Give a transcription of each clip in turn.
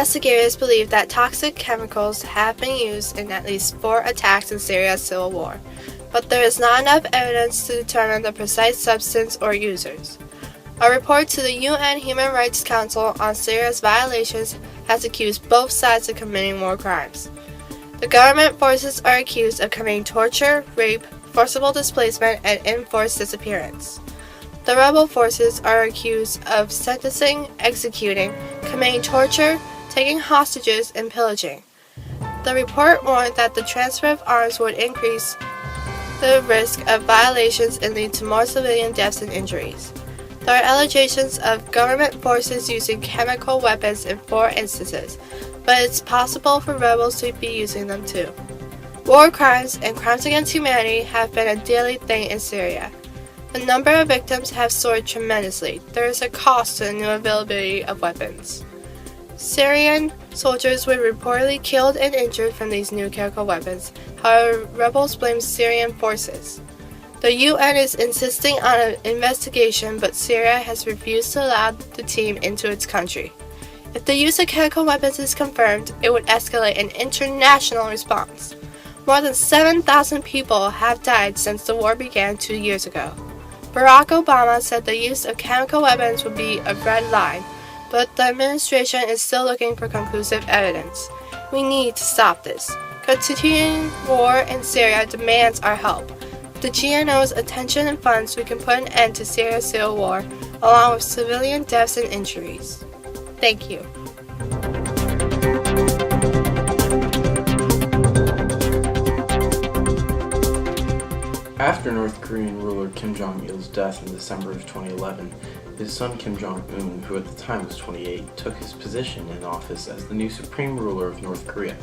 Investigators believe that toxic chemicals have been used in at least 4 attacks in Syria's civil war, but there is not enough evidence to determine the precise substance or users. A report to the UN Human Rights Council on Syria's violations has accused both sides of committing war crimes. The government forces are accused of committing torture, rape, forcible displacement, and enforced disappearance. The rebel forces are accused of sentencing, executing, committing torture, taking hostages, and pillaging. The report warned that the transfer of arms would increase the risk of violations and lead to more civilian deaths and injuries. There are allegations of government forces using chemical weapons in 4 instances, but it's possible for rebels to be using them too. War crimes and crimes against humanity have been a daily thing in Syria. The number of victims have soared tremendously. There is a cost to the new availability of weapons. Syrian soldiers were reportedly killed and injured from these new chemical weapons. However, rebels blame Syrian forces. The UN is insisting on an investigation, but Syria has refused to allow the team into its country. If the use of chemical weapons is confirmed, it would escalate an international response. More than 7,000 people have died since the war began 2 years ago. Barack Obama said the use of chemical weapons would be a red line, but the administration is still looking for conclusive evidence. We need to stop this. Continuing war in Syria demands our help. With the GNO's attention and funds, we can put an end to Syria's civil war, along with civilian deaths and injuries. Thank you. After North Korean ruler Kim Jong-il's death in December of 2011, his son Kim Jong-un, who at the time was 28, took his position in office as the new supreme ruler of North Korea.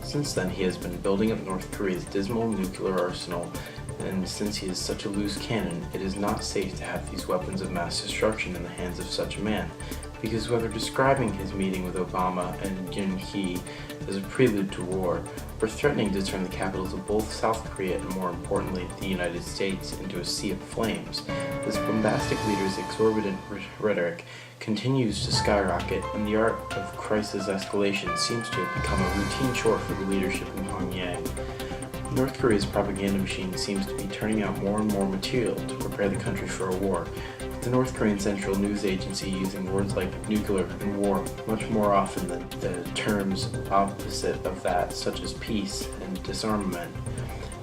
Since then, he has been building up North Korea's dismal nuclear arsenal, and since he is such a loose cannon, it is not safe to have these weapons of mass destruction in the hands of such a man, because whether describing his meeting with Obama and Yoon-hee as a prelude to war, or threatening to turn the capitals of both South Korea and, more importantly, the United States into a sea of flames, this bombastic leader's exorbitant rhetoric continues to skyrocket, and the art of crisis escalation seems to have become a routine chore for the leadership in Pyongyang. North Korea's propaganda machine seems to be turning out more and more material to prepare the country for a war, with the North Korean Central News Agency using words like nuclear and war much more often than the terms opposite of that, such as peace and disarmament.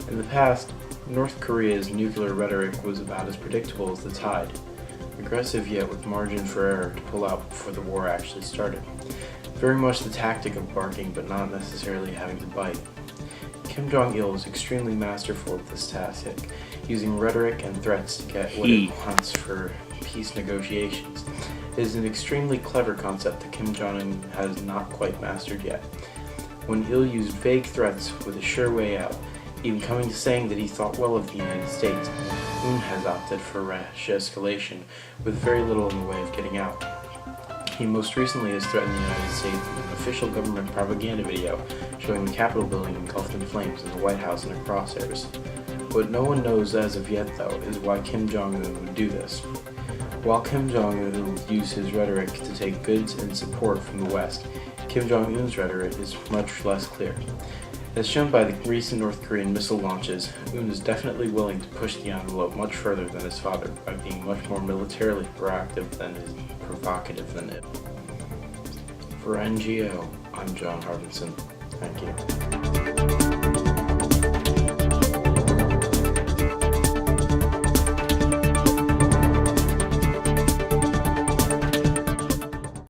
In the past, North Korea's nuclear rhetoric was about as predictable as the tide, aggressive yet with margin for error to pull out before the war actually started. Very much the tactic of barking but not necessarily having to bite. Kim Jong-il is extremely masterful at this tactic, using rhetoric and threats to get what it wants for peace negotiations. It is an extremely clever concept that Kim Jong-un has not quite mastered yet. When Il used vague threats with a sure way out, even coming to saying that he thought well of the United States, Un has opted for rash escalation, with very little in the way of getting out. He most recently has threatened the United States with an official government propaganda video showing the Capitol building engulfed in flames and the White House in the crosshairs. What no one knows as of yet, though, is why Kim Jong-un would do this. While Kim Jong-un would use his rhetoric to take goods and support from the West, Kim Jong-un's rhetoric is much less clear. As shown by the recent North Korean missile launches, Un is definitely willing to push the envelope much further than his father by being much more militarily proactive than his provocative than it. For NGO, I'm John Harbinson. Thank you.